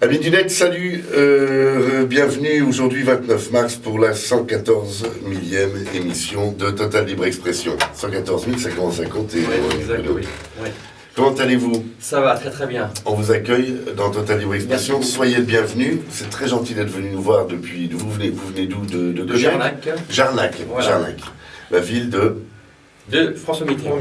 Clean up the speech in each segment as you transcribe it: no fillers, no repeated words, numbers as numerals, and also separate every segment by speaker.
Speaker 1: Amis du net, salut, bienvenue aujourd'hui 29 mars pour la 114 millième émission de Total Libre Expression. 114 000, ça commence à compter.
Speaker 2: Oui, exact, oui. Ouais.
Speaker 1: Comment allez-vous?
Speaker 2: Ça va, très très bien.
Speaker 1: On vous accueille dans Total Libre Expression.
Speaker 2: Merci.
Speaker 1: Soyez le bienvenu. C'est très gentil d'être venu nous voir depuis... Vous venez d'où? De
Speaker 2: Jarnac.
Speaker 1: Jarnac,
Speaker 2: Voilà.
Speaker 1: Jarnac. La ville
Speaker 2: de François Mitterrand.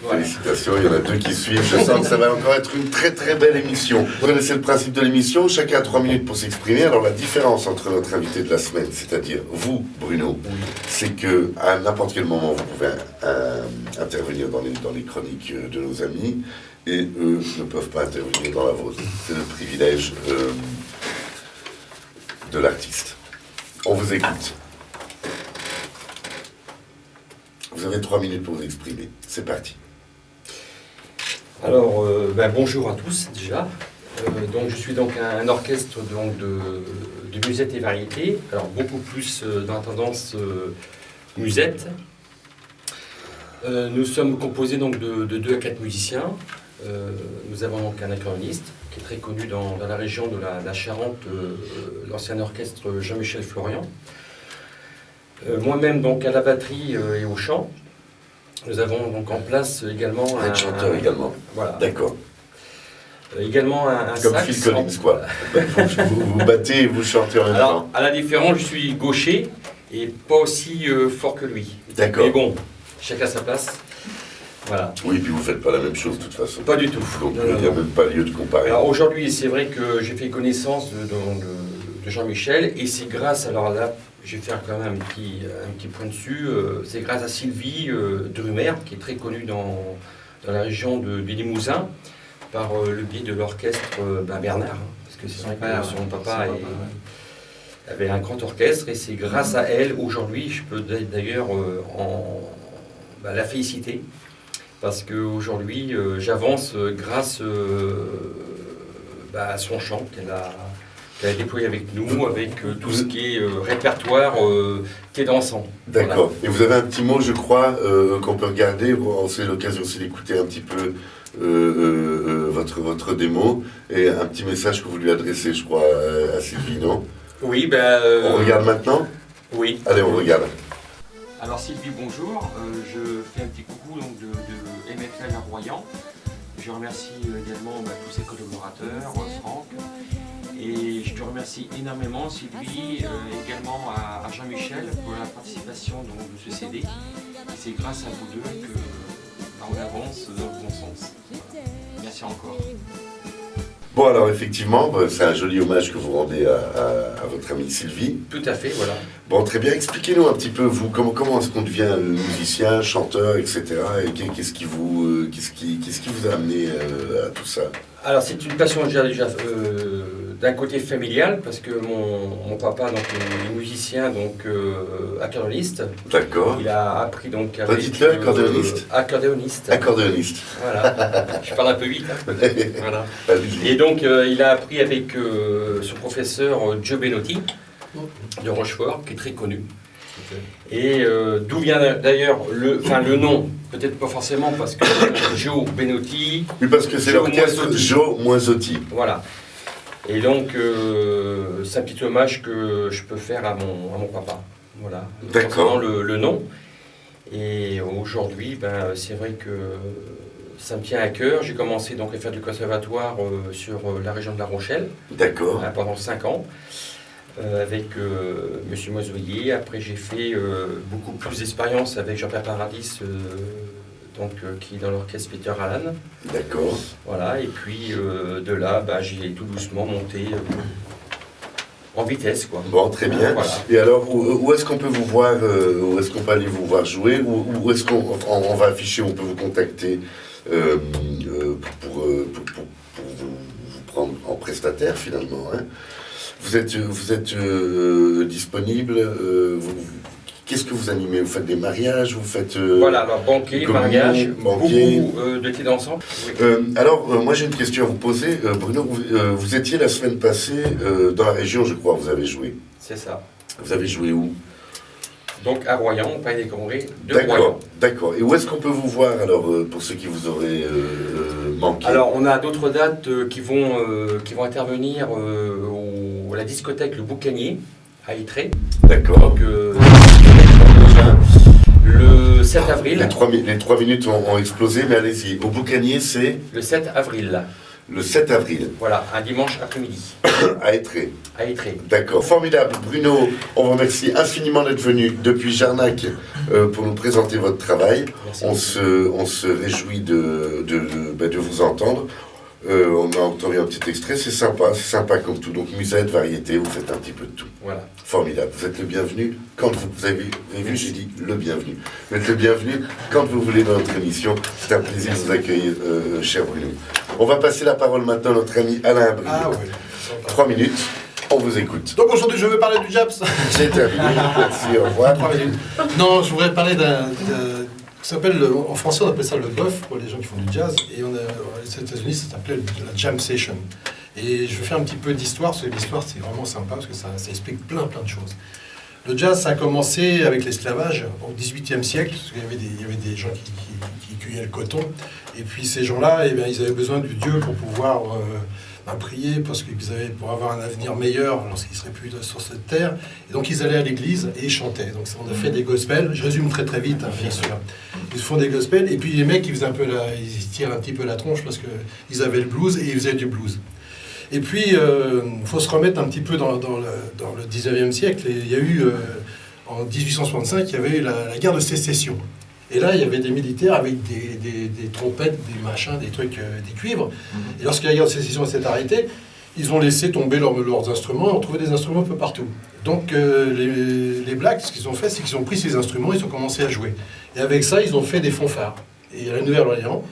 Speaker 2: Voilà.
Speaker 1: Félicitations, il y en a deux qui suivent. Je sens que ça va encore être une très très belle émission. Vous connaissez le principe de l'émission, chacun a 3 minutes pour s'exprimer. Alors la différence entre notre invité de la semaine, c'est-à-dire vous, Bruno, c'est que à n'importe quel moment, vous pouvez intervenir dans les chroniques de nos amis, et eux ne peuvent pas intervenir dans la vôtre. C'est le privilège de l'artiste. On vous écoute. Vous avez 3 minutes pour vous exprimer. C'est parti.
Speaker 2: Alors, bonjour à tous déjà. Donc, je suis donc un orchestre donc, de musette et variété. Alors, beaucoup plus dans la tendance musette. Nous sommes composés donc de 2 à 4 musiciens. Nous avons donc un accordéoniste qui est très connu dans la région de la Charente, l'ancien orchestre Jean-Michel Florian. Moi-même donc à la batterie et au chant. Nous avons donc en place également
Speaker 1: un chanteur également.
Speaker 2: Voilà.
Speaker 1: D'accord.
Speaker 2: Également un
Speaker 1: comme
Speaker 2: sax.
Speaker 1: Phil Collins, quoi. vous battez et vous chantez en même
Speaker 2: Alors,
Speaker 1: temps.
Speaker 2: à la différence, je suis gaucher et pas aussi fort que lui.
Speaker 1: D'accord.
Speaker 2: Mais bon, chacun sa place. Voilà.
Speaker 1: Oui, puis vous ne faites pas la même chose de toute façon.
Speaker 2: Pas du tout.
Speaker 1: Donc il n'y a même pas lieu de comparer.
Speaker 2: Alors aujourd'hui, c'est vrai que j'ai fait connaissance de Jean-Michel et c'est grâce, alors là, je vais faire quand même un petit point dessus, c'est grâce à Sylvie Drumer, qui est très connue dans la région du Limousin, par le biais de l'orchestre Bernard, hein, parce que c'est vrai que son papa avait un grand orchestre et c'est grâce à elle, aujourd'hui, je peux d'ailleurs la féliciter, parce qu'aujourd'hui, j'avance grâce à son chant qu'elle a déployé avec nous, avec tout ce qui est répertoire qui est dansant.
Speaker 1: D'accord. Voilà. Et vous avez un petit mot, je crois, qu'on peut regarder. C'est l'occasion aussi d'écouter un petit peu votre démo et un petit message que vous lui adressez, je crois, à Sylvie, non?
Speaker 2: Oui,
Speaker 1: on regarde maintenant?
Speaker 2: Oui.
Speaker 1: Allez, on regarde.
Speaker 2: Alors Sylvie, bonjour. Je fais un petit coucou donc, de MFL à Royan. Je remercie également tous ses collaborateurs, Franck. Et je te remercie énormément, Sylvie, également à Jean-Michel pour la participation donc, de ce CD. Et c'est grâce à vous deux qu'on avance dans le bon sens. Voilà. Merci encore.
Speaker 1: Bon, alors effectivement, c'est un joli hommage que vous rendez à votre amie Sylvie.
Speaker 2: Tout à fait, voilà.
Speaker 1: Bon, très bien. Expliquez-nous un petit peu, vous, comment est-ce qu'on devient musicien, chanteur, etc. Et qu'est-ce qui vous a amené à tout ça? Alors,
Speaker 2: c'est une passion déjà d'un côté familial, parce que mon papa donc, est musicien, donc accordéoniste.
Speaker 1: D'accord.
Speaker 2: Il a appris donc
Speaker 1: avec... Dites-le, accordéoniste.
Speaker 2: Accordéoniste.
Speaker 1: Accordéoniste.
Speaker 2: Voilà. Je parle un peu vite. Hein. Voilà. Et donc, il a appris avec son professeur Joe Benotti, de Rochefort, qui est très connu. Et d'où vient d'ailleurs le nom, peut-être pas forcément parce que Joe Benotti.
Speaker 1: Oui, parce que c'est l'orchestre Joe Moisotti.
Speaker 2: Voilà. Et donc, c'est un petit hommage que je peux faire à mon papa. Voilà.
Speaker 1: D'accord.
Speaker 2: Le nom. Et aujourd'hui, c'est vrai que ça me tient à cœur. J'ai commencé donc à faire du conservatoire sur la région de La Rochelle.
Speaker 1: D'accord.
Speaker 2: Pendant 5 ans. Avec M. Moisoyer. Après, j'ai fait beaucoup plus d'expérience avec Jean-Pierre Paradis, qui est dans l'orchestre Peter Allan.
Speaker 1: D'accord.
Speaker 2: Voilà, et puis de là, j'ai tout doucement monté en vitesse, quoi.
Speaker 1: Bon, très bien.
Speaker 2: Voilà.
Speaker 1: Et alors, où est-ce qu'on peut vous voir, où est-ce qu'on peut aller vous voir jouer, où est-ce qu'on va afficher, on peut vous contacter pour vous prendre en prestataire, finalement, hein. Vous êtes disponible, qu'est-ce que vous animez? Vous faites des mariages, vous faites...
Speaker 2: Voilà, alors banquet, mariage, beaucoup de thé dansant. Oui.
Speaker 1: Alors, moi j'ai une question à vous poser. Bruno, vous étiez la semaine passée dans la région, je crois, vous avez joué.
Speaker 2: C'est ça.
Speaker 1: Vous avez joué où?
Speaker 2: Donc à Royan, au Palais des Congrès de
Speaker 1: Royan.
Speaker 2: D'accord,
Speaker 1: d'accord. Et où est-ce qu'on peut vous voir, alors, pour ceux qui vous auraient manqué?
Speaker 2: Alors, on a d'autres dates qui vont intervenir à la discothèque Le Boucanier, à Ytré.
Speaker 1: D'accord.
Speaker 2: Donc, le 7 avril.
Speaker 1: Les 3 minutes ont explosé, mais allez-y. Au Boucanier, c'est
Speaker 2: Le 7 avril.
Speaker 1: le 7 avril,
Speaker 2: Voilà, un dimanche après-midi,
Speaker 1: à Ytré.
Speaker 2: à Ytré.
Speaker 1: D'accord. Formidable. Bruno, on vous remercie infiniment d'être venu depuis Jarnac pour nous présenter votre travail.
Speaker 2: Merci.
Speaker 1: On se réjouit de vous entendre. On a entendu un petit extrait, c'est sympa comme tout. Donc musette, variété, vous faites un petit peu de tout.
Speaker 2: Voilà.
Speaker 1: Formidable, vous êtes le bienvenu quand vous avez vu, j'ai dit le bienvenu. Vous êtes le bienvenu quand vous voulez dans notre émission. C'est un plaisir de vous accueillir, cher Bruno. On va passer la parole maintenant à notre ami Alain Bruno.
Speaker 3: Ah oui.
Speaker 1: 3 minutes, on vous écoute.
Speaker 3: Donc aujourd'hui, je veux parler du Japs.
Speaker 1: C'est terminé, merci, au revoir.
Speaker 3: 3 minutes. Non, je voudrais parler ça s'appelle, en français, on appelle ça le bœuf pour les gens qui font du jazz. Et aux États-Unis, ça s'appelait la jam session. Et je vais faire un petit peu d'histoire, parce que l'histoire, c'est vraiment sympa, parce que ça explique plein de choses. Le jazz, ça a commencé avec l'esclavage au XVIIIe siècle, parce qu'il y avait des gens qui cueillaient le coton. Et puis ces gens-là, eh bien, ils avaient besoin du Dieu pour pouvoir prier, parce pour avoir un avenir meilleur lorsqu'ils seraient plus sur cette terre. Et donc ils allaient à l'église et ils chantaient. Donc on a fait des gospels. Je résume très vite, hein, bien sûr. Ils font des gospels. Et puis les mecs, ils faisaient ils tirent un petit peu la tronche parce qu'ils avaient le blues et ils faisaient du blues. Et puis, il faut se remettre un petit peu dans le 19e siècle. Et il y a eu, en 1865, il y avait eu la guerre de sécession. Et là, il y avait des militaires avec des trompettes, des machins, des trucs, des cuivres. Et lorsque la guerre de sécession s'est arrêtée, ils ont laissé tomber leurs instruments et ont trouvé des instruments un peu partout. Donc, les Blacks, ce qu'ils ont fait, c'est qu'ils ont pris ces instruments, ils ont commencé à jouer. Et avec ça, ils ont fait des fanfares. Et à la Nouvelle-Orléans,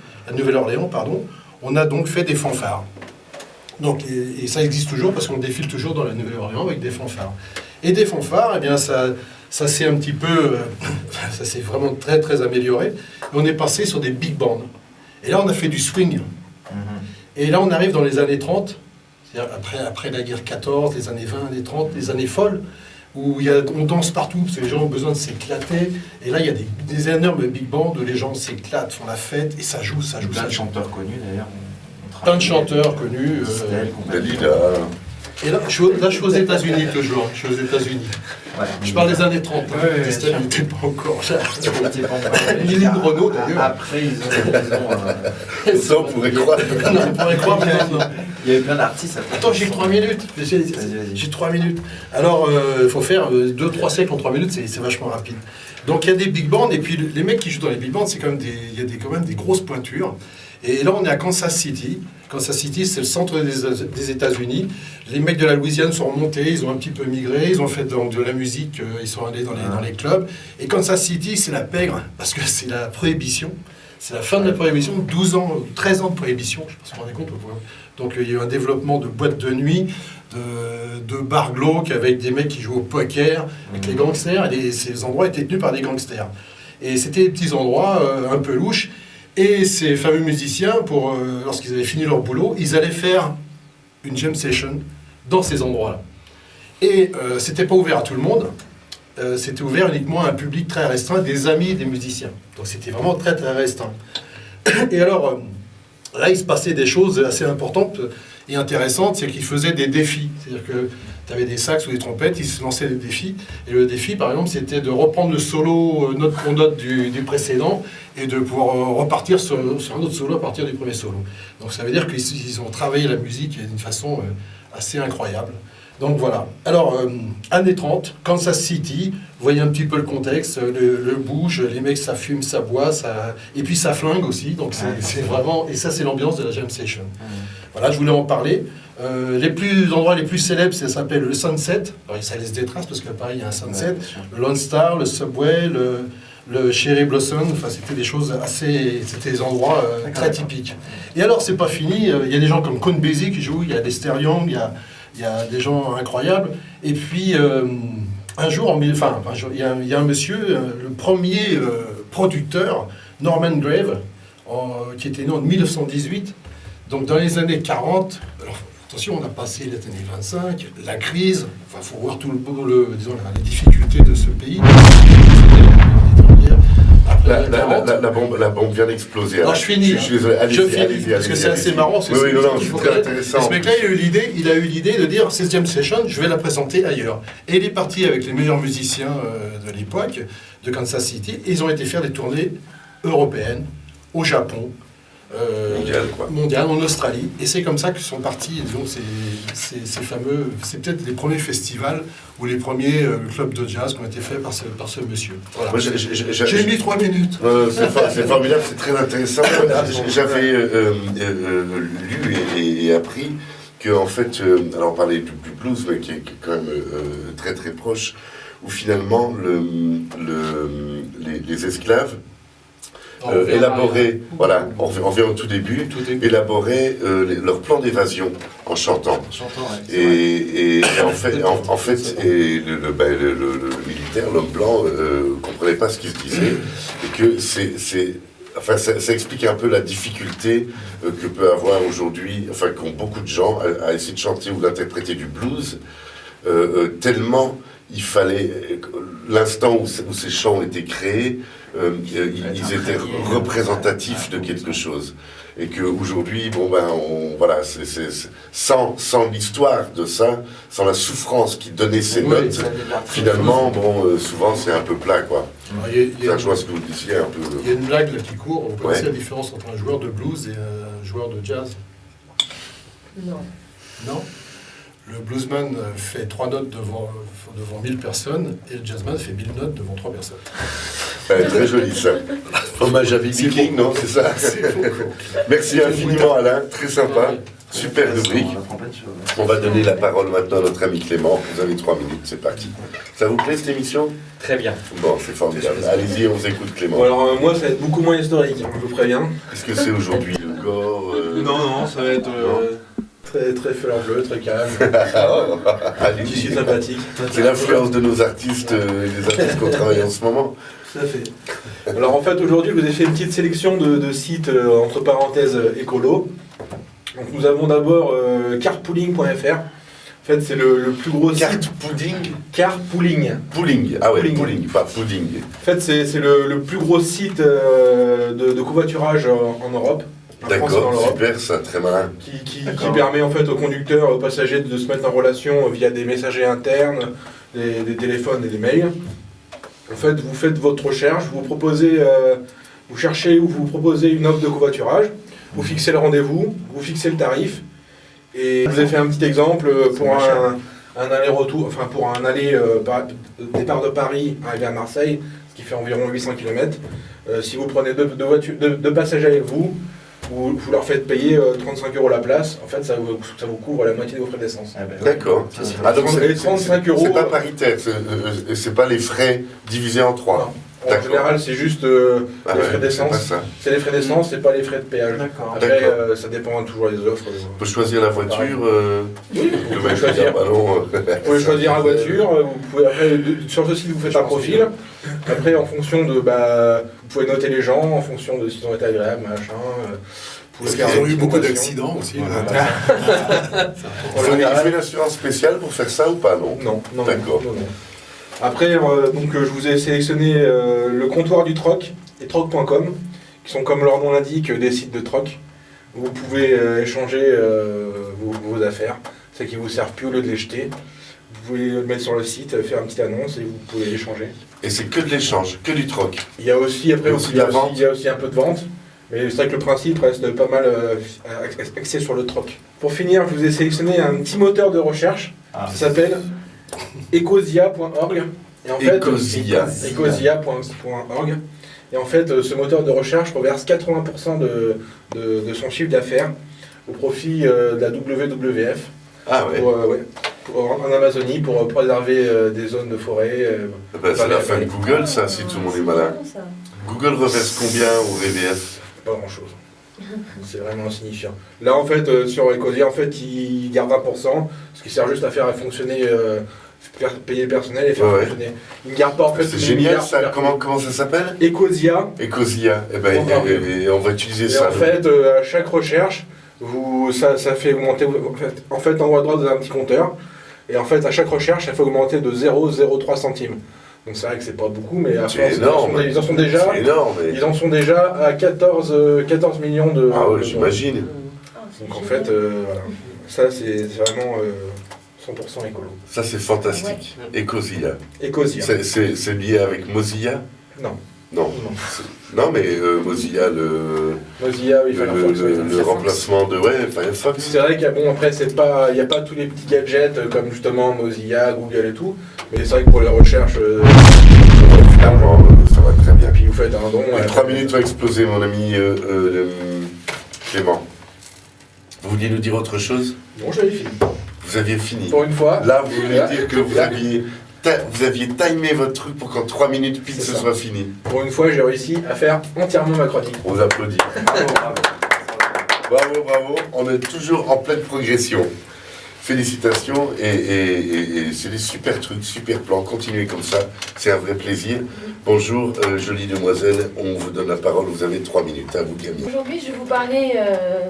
Speaker 3: on a donc fait des fanfares. Donc, et ça existe toujours parce qu'on défile toujours dans la Nouvelle-Orléans avec des fanfares. Et des fanfares, eh bien, ça s'est un petit peu... ça s'est vraiment très amélioré. Et on est passé sur des big bands. Et là, on a fait du swing. Et là, on arrive dans les années 30, c'est-à-dire après la guerre 14, les années 20, les 30, les années folles, où on danse partout, parce que les gens ont besoin de s'éclater. Et là, il y a des énormes big bands où les gens s'éclatent, font la fête, et ça joue.
Speaker 4: Plein de chanteurs connus, d'ailleurs.
Speaker 3: Plein de chanteurs connus.
Speaker 1: Dalida.
Speaker 3: Et là, je suis aux États-Unis toujours. Je suis aux États-Unis.
Speaker 4: Ouais,
Speaker 3: je parle des années 30. Distel n'était pas encore là. Lynn Renaud, d'ailleurs.
Speaker 4: Après, ils ont
Speaker 1: Ça, on pourrait croire.
Speaker 3: Non, on pourrait croire, mais non.
Speaker 4: Il y avait plein d'artistes.
Speaker 3: Attends, j'ai 3 minutes. J'ai 3 minutes. Alors, il faut faire 2-3 siècles en 3 minutes, c'est vachement rapide. Donc, il y a des big bands, et puis les mecs qui jouent dans les big bands, c'est quand même il y a quand même des grosses pointures. Et là, on est à Kansas City. Kansas City, c'est le centre des États-Unis. Les mecs de la Louisiane sont remontés, ils ont un petit peu migré, ils ont fait de la musique, ils sont allés dans les clubs. Et Kansas City, c'est la pègre, parce que c'est la prohibition. C'est la fin de la prohibition, 13 ans de prohibition, je ne sais pas si vous vous rendez compte. Donc il y a eu un développement de boîtes de nuit, de bars glauques avec des mecs qui jouent au poker, avec les gangsters. Et ces endroits étaient tenus par des gangsters. Et c'était des petits endroits un peu louches. Et ces fameux musiciens, lorsqu'ils avaient fini leur boulot, ils allaient faire une jam session dans ces endroits-là. Et c'était pas ouvert à tout le monde, c'était ouvert uniquement à un public très restreint, des amis des musiciens. Donc c'était vraiment très restreint. Et alors, là, il se passait des choses assez importantes et intéressantes, c'est qu'ils faisaient des défis. C'est-à-dire que tu avais des sax ou des trompettes, ils se lançaient des défis. Et le défi, par exemple, c'était de reprendre le solo note pour note du précédent et de pouvoir repartir sur un autre solo à partir du premier solo. Donc ça veut dire qu'ils ont travaillé la musique d'une façon assez incroyable. Donc voilà. Alors, années 30, Kansas City, vous voyez un petit peu le contexte, le bouge, les mecs, ça fume, ça boit, et puis ça flingue aussi. Donc c'est vraiment... Et ça, c'est l'ambiance de la jam session. Voilà, je voulais en parler. Les endroits les plus célèbres, ça s'appelle le Sunset. Alors, ça laisse des traces parce qu'à Paris, il y a un Sunset. Le Lone Star, le Subway, le Cherry Blossom. Enfin, c'était des choses c'était des endroits très typiques. Et alors, c'est pas fini. Il y a des gens comme Count Basie qui jouent. Il y a des Stereo, il y a des gens incroyables. Et puis, un jour, il y a un monsieur, le premier producteur, Norman Grave, qui était né en 1918. Donc, dans les années 40, alors, attention, on a passé les années 25, la crise, il faut voir tout disons, les difficultés de ce pays.
Speaker 1: La bombe vient d'exploser.
Speaker 3: Non, je finis.
Speaker 1: Je suis désolé.
Speaker 3: Je finis, parce que c'est assez marrant.
Speaker 1: Oui, non, c'est très intéressant.
Speaker 3: Ce mec-là, il a eu l'idée de dire 16e Session, je vais la présenter ailleurs. Et il est parti avec les meilleurs musiciens de l'époque, de Kansas City, et ils ont été faire des tournées européennes, au Japon, mondial, en Australie. Et c'est comme ça que sont partis, disons, ces fameux... C'est peut-être les premiers festivals ou les premiers clubs de jazz qui ont été faits par ce monsieur. Voilà.
Speaker 1: Moi,
Speaker 3: j'ai mis 3 minutes.
Speaker 1: C'est formidable, c'est très intéressant. J'avais lu et appris que, en fait, alors on parlait du blues, mais qui est quand même très très proche, où finalement les esclaves élaboraient, voilà, on revient au tout début, élaboraient leur plan d'évasion en chantant. Et en fait, le militaire, l'homme blanc, comprenait pas ce qu'il se disait, et que enfin, ça explique un peu la difficulté que peut avoir aujourd'hui, enfin, qu'ont beaucoup de gens à essayer de chanter ou d'interpréter du blues, tellement il fallait, l'instant où ces chants ont été créés, ils étaient représentatifs de quelque chose. Et qu'aujourd'hui, voilà, sans l'histoire de ça, sans la souffrance qui donnait ces notes, finalement, souvent c'est un peu plat, quoi. Ça, je vois ce que vous disiez un peu.
Speaker 3: Il y a une blague là, qui court. Vous connaissez la différence entre un joueur de blues et un joueur de jazz?
Speaker 5: Non.
Speaker 3: Non? Le bluesman fait 3 notes devant 1000 personnes et le jazzman fait 1000 notes devant 3 personnes.
Speaker 1: Très joli ça. Hommage à B.B. King, non, c'est ça? Merci infiniment Alain, très sympa. Super rubrique. On va donner la parole maintenant à notre ami Clément. Vous avez 3 minutes, c'est parti. Ça vous plaît cette émission?
Speaker 2: Très bien.
Speaker 1: Bon, c'est formidable. Allez-y, on vous écoute Clément.
Speaker 6: Bon, alors moi ça va être beaucoup moins historique, je vous préviens.
Speaker 1: Est-ce que c'est aujourd'hui le gore
Speaker 6: Non, ça va être très très fleur bleue, très calme.
Speaker 1: Allez,
Speaker 6: Je suis sympathique.
Speaker 1: c'est l'influence de nos artistes et des artistes qu'on travaille en ce moment.
Speaker 6: Tout à fait. Alors en fait aujourd'hui je vous ai fait une petite sélection de sites entre parenthèses écolo. Donc nous avons d'abord carpooling.fr. En fait c'est le plus gros
Speaker 1: Carte
Speaker 6: site.
Speaker 1: pudding.
Speaker 6: Carpooling.
Speaker 1: Pooling. Ah ouais,
Speaker 6: Pooling.
Speaker 1: pooling, pas pudding.
Speaker 6: En fait c'est le plus gros site de covoiturage en Europe. En France et dans
Speaker 1: D'accord,
Speaker 6: l'Europe.
Speaker 1: super ça, très malin.
Speaker 6: Qui permet en fait aux conducteurs, aux passagers de se mettre en relation via des messagers internes, des téléphones et des mails. En fait, vous faites votre recherche, vous proposez, vous cherchez ou vous proposez une offre de covoiturage, vous fixez le rendez-vous, vous fixez le tarif. Et je vous ai fait un petit exemple pour un aller-retour, enfin pour un aller départ de Paris arrivé à Marseille, ce qui fait environ 800 km. Si vous prenez deux passagers avec vous leur faites payer 35 € la place, en fait ça vous couvre la moitié de vos frais d'essence.
Speaker 1: D'accord. Ah, donc
Speaker 6: Et 35 €.
Speaker 1: c'est pas paritaire, c'est pas les frais divisés en 3.
Speaker 6: En général, c'est juste les frais d'essence. C'est les frais d'essence, c'est pas les frais de péage.
Speaker 4: D'accord.
Speaker 6: Après, ça dépend toujours des offres.
Speaker 1: On peut choisir la voiture.
Speaker 6: Oui, vous pouvez choisir. Vous pouvez choisir la voiture. Vous pouvez, après, sur ce site, vous faites un profil. Après, en fonction de, vous pouvez noter les gens en fonction de s'ils ont été agréables, machin.
Speaker 3: Parce qu'ils ont eu beaucoup d'accidents aussi.
Speaker 1: Il faut une assurance spéciale pour faire ça ou pas, non?
Speaker 6: Non.
Speaker 1: D'accord.
Speaker 6: Non. Après, je vous ai sélectionné le comptoir du troc et troc.com, qui sont, comme leur nom l'indique, des sites de troc. Vous pouvez échanger vos affaires, celles qui vous servent plus au lieu de les jeter. Vous pouvez le mettre sur le site, faire une petite annonce et vous pouvez l'échanger.
Speaker 1: Et c'est que de l'échange, que du troc.
Speaker 6: Il y a aussi, après,
Speaker 1: il y a aussi
Speaker 6: un peu de vente. Mais c'est vrai que le principe reste pas mal axé sur le troc. Pour finir, je vous ai sélectionné un petit moteur de recherche qui s'appelle ecosia.org. Et en fait, ecosia.org. Et en fait, ce moteur de recherche reverse 80% de son chiffre d'affaires au profit de la WWF.
Speaker 1: Ah ouais.
Speaker 6: En Amazonie, pour préserver des zones de forêt.
Speaker 1: C'est la fin de Google, ça, si tout le monde est malin. Google reverse combien au WWF?
Speaker 6: Pas grand chose. C'est vraiment insignifiant. Là en fait sur Ecosia en fait ils gardent 20%, ce qui sert juste à faire fonctionner, faire payer le personnel et faire fonctionner. Ils ne gardent pas en fait.
Speaker 1: C'est génial ça. Comment ça s'appelle?
Speaker 6: Ecosia.
Speaker 1: Ecosia. Et on va utiliser ça.
Speaker 6: En fait à chaque recherche, ça fait augmenter. En fait en haut à droite vous avez un petit compteur. Et en fait à chaque recherche ça fait augmenter de 0,03 centimes. Donc c'est vrai que c'est pas beaucoup, mais à
Speaker 1: C'est
Speaker 6: force,
Speaker 1: énorme.
Speaker 6: ils en sont déjà.
Speaker 1: C'est énorme.
Speaker 6: Ils en sont déjà à 14 millions de.
Speaker 1: Ah ouais,
Speaker 6: de-
Speaker 1: j'imagine.
Speaker 5: Ah, c'est
Speaker 6: Donc en
Speaker 5: génial.
Speaker 6: fait, voilà. Ça c'est vraiment 100% écolo.
Speaker 1: Ça, c'est fantastique. Ecosia.
Speaker 6: Ecosia.
Speaker 1: C'est lié avec Mozilla?
Speaker 6: Non.
Speaker 1: Non.
Speaker 6: Non.
Speaker 1: Non, mais Mozilla,
Speaker 6: Mozilla, oui, Firefox, oui.
Speaker 1: le remplacement de Firefox.
Speaker 6: C'est vrai qu'il y a, bon, après, il n'y a pas tous les petits gadgets comme justement Mozilla, Google et tout, mais c'est vrai que pour les recherches,
Speaker 1: Finalement, ça va très bien.
Speaker 6: puis vous faites un don.
Speaker 1: Les 3 minutes ont explosé, mon ami Clément. Vous vouliez nous dire autre chose?
Speaker 6: Bon, j'avais fini.
Speaker 1: Vous aviez fini.
Speaker 6: Pour une fois.
Speaker 1: Là, vous voulez
Speaker 6: Là.
Speaker 1: dire que vous aviez timé votre truc pour qu'en 3 minutes pile
Speaker 6: C'est
Speaker 1: ce
Speaker 6: ça.
Speaker 1: soit fini.
Speaker 6: Pour une fois, j'ai réussi à faire entièrement ma chronique.
Speaker 1: On vous applaudit. Bravo, bravo. On est toujours en pleine progression. Félicitations et c'est des super trucs, super plans. Continuez comme ça, c'est un vrai plaisir. Bonjour, jolie demoiselle, on vous donne la parole, vous avez 3 minutes, à vous Camille.
Speaker 5: Aujourd'hui, je vais vous parler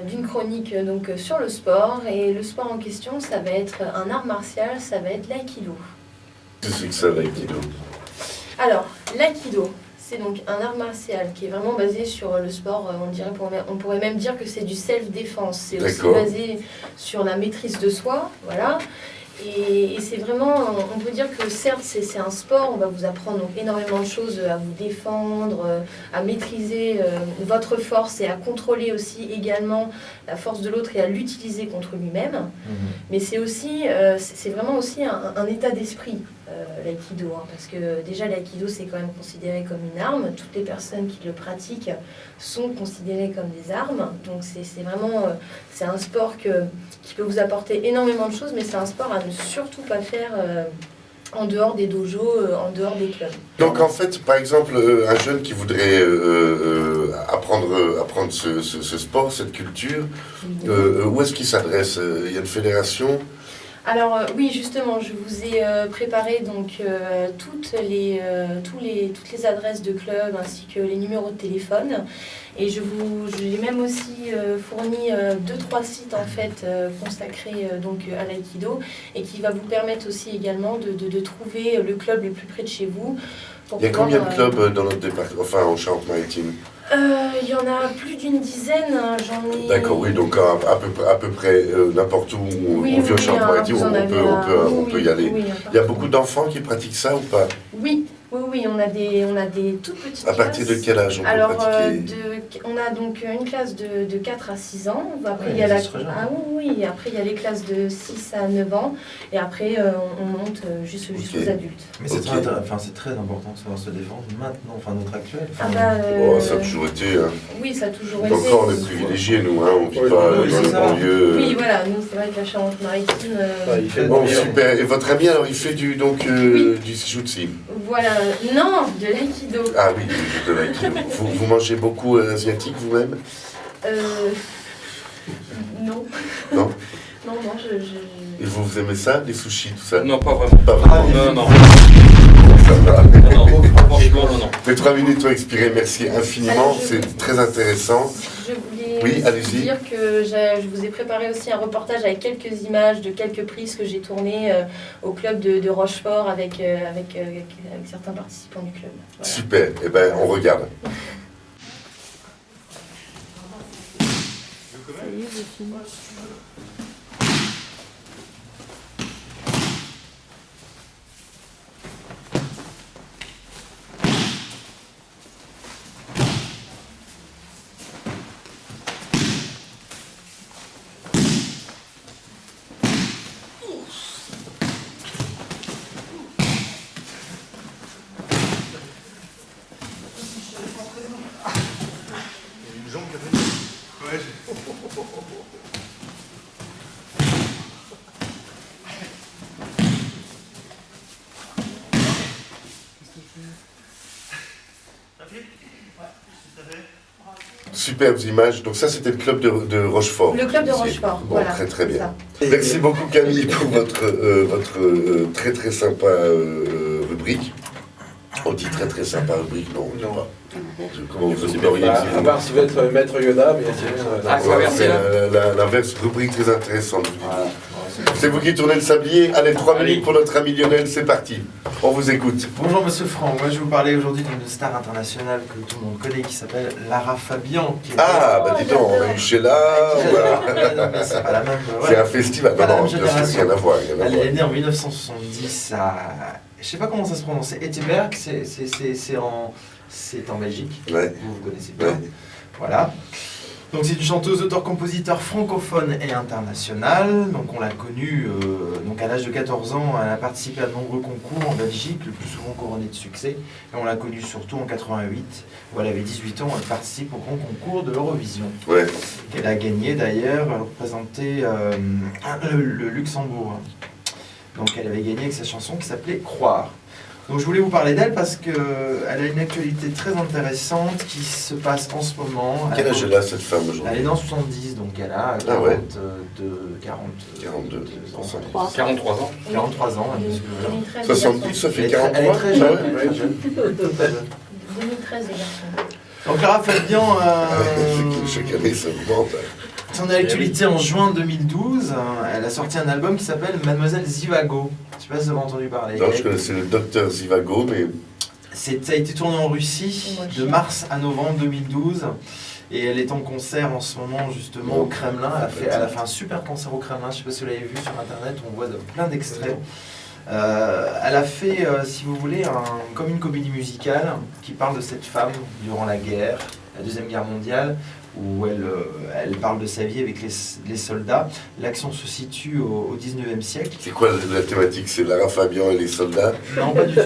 Speaker 5: d'une chronique donc, sur le sport. Et le sport en question, ça va être un art martial, ça va être l'aïkido.
Speaker 1: Qu'est-ce que c'est que ça, l'aïkido?
Speaker 5: Alors, l'aïkido, c'est donc un art martial qui est vraiment basé sur le sport. On pourrait même dire que c'est du self-défense. C'est aussi
Speaker 1: D'accord.
Speaker 5: basé sur la maîtrise de soi, voilà. Et c'est vraiment, on peut dire que certes c'est un sport, on va vous apprendre donc énormément de choses à vous défendre, à maîtriser votre force et à contrôler aussi également la force de l'autre et à l'utiliser contre lui-même. Mais c'est aussi, c'est vraiment aussi un état d'esprit, l'aïkido, hein, parce que déjà l'aïkido c'est quand même considéré comme une arme. Toutes les personnes qui le pratiquent sont considérées comme des armes. Donc c'est vraiment, c'est un sport qui peut vous apporter énormément de choses, mais c'est un sport à ne surtout pas faire en dehors des dojos, en dehors des clubs.
Speaker 1: Donc en fait, par exemple, un jeune qui voudrait apprendre ce sport, cette culture, où est-ce qu'il s'adresse? Il y a une fédération?
Speaker 5: Alors oui, justement, je vous ai préparé donc toutes les adresses de clubs ainsi que les numéros de téléphone. Et j'ai même aussi fourni 2-3 sites en fait consacrés donc à l'aïkido et qui va vous permettre aussi également de trouver le club le plus près de chez vous.
Speaker 1: Il y a combien de clubs dans notre département, enfin en Charente-Maritime?
Speaker 5: Il y en a plus d'une dizaine, hein, j'en ai...
Speaker 1: D'accord, oui, donc à peu près n'importe où on vit en Charente-Maritime, on peut y aller.
Speaker 5: Oui,
Speaker 1: Il y a beaucoup d'enfants qui pratiquent ça ou pas?
Speaker 5: Oui, on a des toutes petites
Speaker 1: À partir de
Speaker 5: classes.
Speaker 1: quel âge on peut
Speaker 5: Alors,
Speaker 1: pratiquer?
Speaker 5: on a donc une classe de 4 à 6 ans. Après,
Speaker 4: Ouais,
Speaker 5: il y a
Speaker 4: ça serait jeune.
Speaker 5: oui, après, il y a les classes de 6 à 9 ans. Et après, on monte jusqu'aux
Speaker 1: Ok.
Speaker 5: adultes.
Speaker 4: Mais c'est
Speaker 1: Ok.
Speaker 4: c'est très important de savoir se défendre maintenant, enfin notre actuel.
Speaker 5: Ah
Speaker 4: Enfin,
Speaker 5: bah,
Speaker 1: Oh, ça a toujours été. Hein.
Speaker 5: oui, ça a toujours été.
Speaker 1: Encore, on est privilégiés, nous, hein, on vit
Speaker 6: Oui,
Speaker 1: pas
Speaker 6: oui,
Speaker 1: dans
Speaker 4: c'est
Speaker 1: les
Speaker 4: ça.
Speaker 1: banlieues.
Speaker 5: Oui, voilà, nous, c'est vrai que la Charente-Maritime...
Speaker 6: Il fait
Speaker 1: Bon,
Speaker 6: bon
Speaker 1: super. Et votre ami, alors, il fait du
Speaker 5: Oui.
Speaker 1: jutsu?
Speaker 5: Voilà, non, de l'aïkido.
Speaker 1: Ah oui, de l'aïkido. Vous mangez beaucoup asiatique vous-même?
Speaker 5: Non.
Speaker 1: Non?
Speaker 5: Non,
Speaker 1: Et vous aimez ça, les sushis, tout ça?
Speaker 2: Non, pas vraiment.
Speaker 1: Pas vraiment.
Speaker 2: Non, non.
Speaker 1: Ça va.
Speaker 2: Non, franchement, non.
Speaker 1: Les 3 minutes ont expiré, merci infiniment,
Speaker 5: Alors,
Speaker 1: c'est très intéressant.
Speaker 5: Je voulais
Speaker 1: Oui,
Speaker 5: aussi
Speaker 1: allez-y.
Speaker 5: dire que je vous ai préparé aussi un reportage avec quelques images de quelques prises que j'ai tournées au club de Rochefort avec certains participants du club. Voilà.
Speaker 1: Super, eh ben on regarde.
Speaker 5: Ça y est, j'ai fini.
Speaker 1: Superbes images, donc ça c'était le club de Rochefort.
Speaker 5: Le club de
Speaker 1: ici.
Speaker 5: Rochefort,
Speaker 1: Bon,
Speaker 5: voilà.
Speaker 1: très très
Speaker 5: c'est
Speaker 1: bien.
Speaker 5: ça.
Speaker 1: Merci beaucoup Camille pour votre très très sympa rubrique. On dit très très sympa rubrique, non, on dit
Speaker 6: Non.
Speaker 1: pas. Comment vous aimeriez
Speaker 6: À part si vous êtes maître Yoda, mais sinon,
Speaker 2: Ah,
Speaker 1: Ouais,
Speaker 2: inversé,
Speaker 1: c'est
Speaker 2: là.
Speaker 1: l'inverse, rubrique très intéressante.
Speaker 4: voilà.
Speaker 1: C'est vous qui tournez le sablier. Allez, 3 minutes pour notre ami Lionel, c'est parti. On vous écoute.
Speaker 4: Bonjour Monsieur Franck, moi je vais vous parler aujourd'hui d'une star internationale que tout le monde connaît qui s'appelle Lara Fabian. Qui était-
Speaker 1: Ah, bah dis donc, on a eu Sheila, voilà.
Speaker 4: Non, mais c'est pas la même.
Speaker 1: C'est un festival,
Speaker 4: Pas la
Speaker 1: non,
Speaker 4: même
Speaker 1: bien sûr,
Speaker 4: génération.
Speaker 1: rien à voir, rien à
Speaker 4: Elle
Speaker 1: voir.
Speaker 4: est née en 1970 à. Je sais pas comment ça se prononce, c'est Etterberg, c'est en Belgique.
Speaker 1: Ouais.
Speaker 4: Vous connaissez bien.
Speaker 1: Ouais.
Speaker 4: Voilà. Donc c'est une chanteuse, auteur-compositeur francophone et internationale. Donc on l'a connue donc à l'âge de 14 ans, elle a participé à de nombreux concours en Belgique, le plus souvent couronné de succès. Et on l'a connue surtout en 88, où elle avait 18 ans, elle participe au grand concours de l'Eurovision.
Speaker 1: Ouais.
Speaker 4: Elle a gagné d'ailleurs, elle représentait le Luxembourg. Donc elle avait gagné avec sa chanson qui s'appelait Croire. Donc je voulais vous parler d'elle parce qu'elle a une actualité très intéressante qui se passe en ce moment.
Speaker 1: Quel âge elle a cette femme
Speaker 4: Elle
Speaker 1: aujourd'hui?
Speaker 4: est dans 70, donc elle a
Speaker 1: Ah ouais.
Speaker 4: 42
Speaker 1: ans.
Speaker 2: 43 ans.
Speaker 4: 43 ans, elle est
Speaker 5: 2013,
Speaker 1: 70, ça
Speaker 4: Elle
Speaker 1: fait
Speaker 4: est très-
Speaker 1: 43.
Speaker 4: elle est très jeune.
Speaker 1: Ah ouais,
Speaker 4: très jeune. Très jeune.
Speaker 5: 2013 les garçons.
Speaker 4: Donc Lara Fabian,
Speaker 1: C'est que chaque année, ça augmente.
Speaker 4: son actualité en juin 2012, elle a sorti un album qui s'appelle Mademoiselle Zivago. Je sais pas si vous avez entendu parler.
Speaker 1: Non, je connaissais le docteur Zivago, mais
Speaker 4: Ça a été tourné en Russie
Speaker 5: Moi, je
Speaker 4: de
Speaker 5: sais.
Speaker 4: mars à novembre 2012 et elle est en concert en ce moment justement au Kremlin. Elle a fait un super concert au Kremlin, je ne sais pas si vous l'avez vu sur internet, on voit plein d'extraits. Elle a fait, si vous voulez, comme une comédie musicale qui parle de cette femme durant la guerre, la Deuxième Guerre mondiale, où elle parle de sa vie avec les soldats. L'action se situe au 19e siècle.
Speaker 1: c'est quoi la thématique? C'est Lara Fabian et les soldats?
Speaker 4: Non, pas du tout.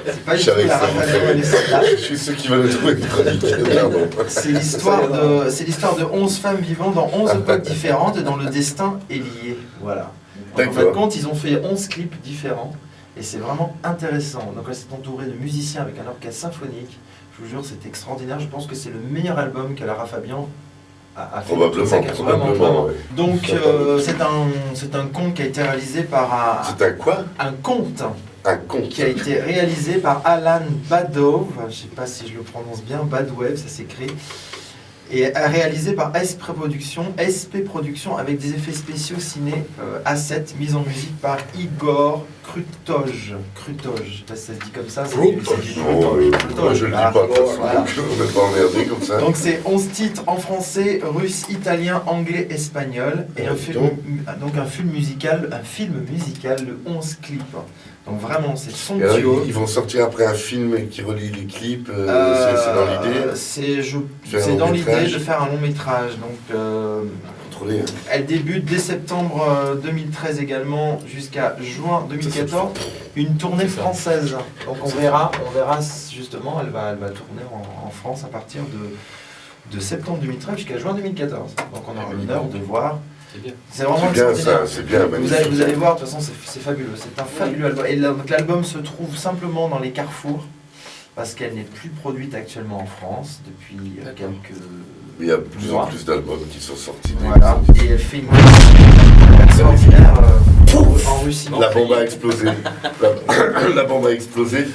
Speaker 4: C'est pas du
Speaker 1: Je
Speaker 4: tout
Speaker 1: savais que
Speaker 4: la
Speaker 1: ça vous
Speaker 4: Raphaël et
Speaker 1: ferait.
Speaker 4: les soldats.
Speaker 1: Je suis ceux qui veulent trouver une chronique. Pardon.
Speaker 4: C'est l'histoire de 11 femmes vivant dans 11 époques différentes et dont le destin est lié. Voilà. Donc, en fin de
Speaker 1: D'accord.
Speaker 4: compte, ils ont fait 11 clips différents et c'est vraiment intéressant. Donc là, c'est entouré de musiciens avec un orchestre symphonique. Je vous jure, c'est extraordinaire. Je pense que c'est le meilleur album que Lara Fabian a fait.
Speaker 1: Probablement,
Speaker 4: Vraiment,
Speaker 1: probablement.
Speaker 4: vraiment.
Speaker 1: Ouais.
Speaker 4: Donc, c'est un conte qui a été réalisé par
Speaker 1: C'est un quoi?
Speaker 4: un conte
Speaker 1: Un conte.
Speaker 4: qui a été réalisé par Alan Badov, je ne sais pas si je le prononce bien, Badwev, ça s'écrit, et réalisé par SP Productions avec des effets spéciaux ciné A7, mise en musique par Igor Krutoj. Je ne sais pas si ça se dit comme ça.
Speaker 1: Oh, moi je le dis pas, de toute façon,
Speaker 4: Voilà.
Speaker 1: donc on n'est pas emmerdé comme ça.
Speaker 4: Donc c'est 11 titres en français, russe, italien, anglais, espagnol, et un film musical de 11 clips. Donc vraiment, c'est
Speaker 1: Et alors,
Speaker 4: somptueux.
Speaker 1: ils vont sortir après un film qui relie les clips, c'est dans l'idée.
Speaker 4: C'est dans l'idée de faire un long métrage. Donc,
Speaker 1: Contrôler. Hein.
Speaker 4: elle débute dès septembre 2013 également jusqu'à juin 2014 une tournée
Speaker 2: C'est ça.
Speaker 4: française. Donc on verra justement, elle va tourner en France à partir de septembre 2013 jusqu'à juin 2014. Donc on aura l'honneur de voir.
Speaker 2: C'est bien.
Speaker 4: C'est vraiment
Speaker 1: C'est bien
Speaker 4: extraordinaire.
Speaker 1: ça, c'est bien, magnifique.
Speaker 4: Vous allez voir, de toute façon, c'est fabuleux. C'est un fabuleux album. Et l'album se trouve simplement dans les carrefours parce qu'elle n'est plus produite actuellement en France depuis
Speaker 2: D'accord.
Speaker 4: quelques.
Speaker 1: Il y a de plus en plus d'albums qui sont sortis.
Speaker 4: Voilà. Et elle fait une extraordinaire en Russie.
Speaker 1: La bombe a explosé. La bombe a explosé.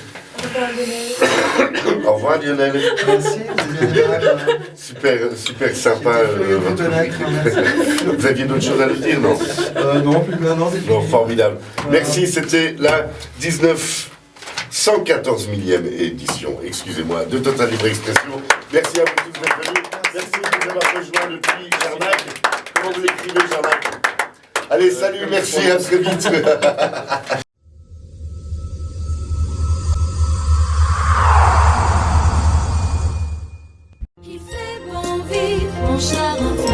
Speaker 1: Au revoir Lionel.
Speaker 4: Merci, vous êtes bien aimable.
Speaker 1: Super sympa.
Speaker 4: Vous
Speaker 1: votre
Speaker 4: connaître,
Speaker 1: public.
Speaker 4: merci.
Speaker 1: Vous aviez d'autres choses à nous dire, non?
Speaker 4: Non, plus maintenant, c'est
Speaker 1: Non,
Speaker 4: fini.
Speaker 1: formidable.
Speaker 4: Voilà.
Speaker 1: Merci, c'était la 114 millième édition, excusez-moi, de Total Libre Expression. Merci à vous tous d'être venus. Merci de nous avoir rejoints depuis Jarnac. Comment vous l'écrivez, Jarnac? Allez, salut, merci, à très vite.
Speaker 7: Il fait bon vivre, mon Charentais.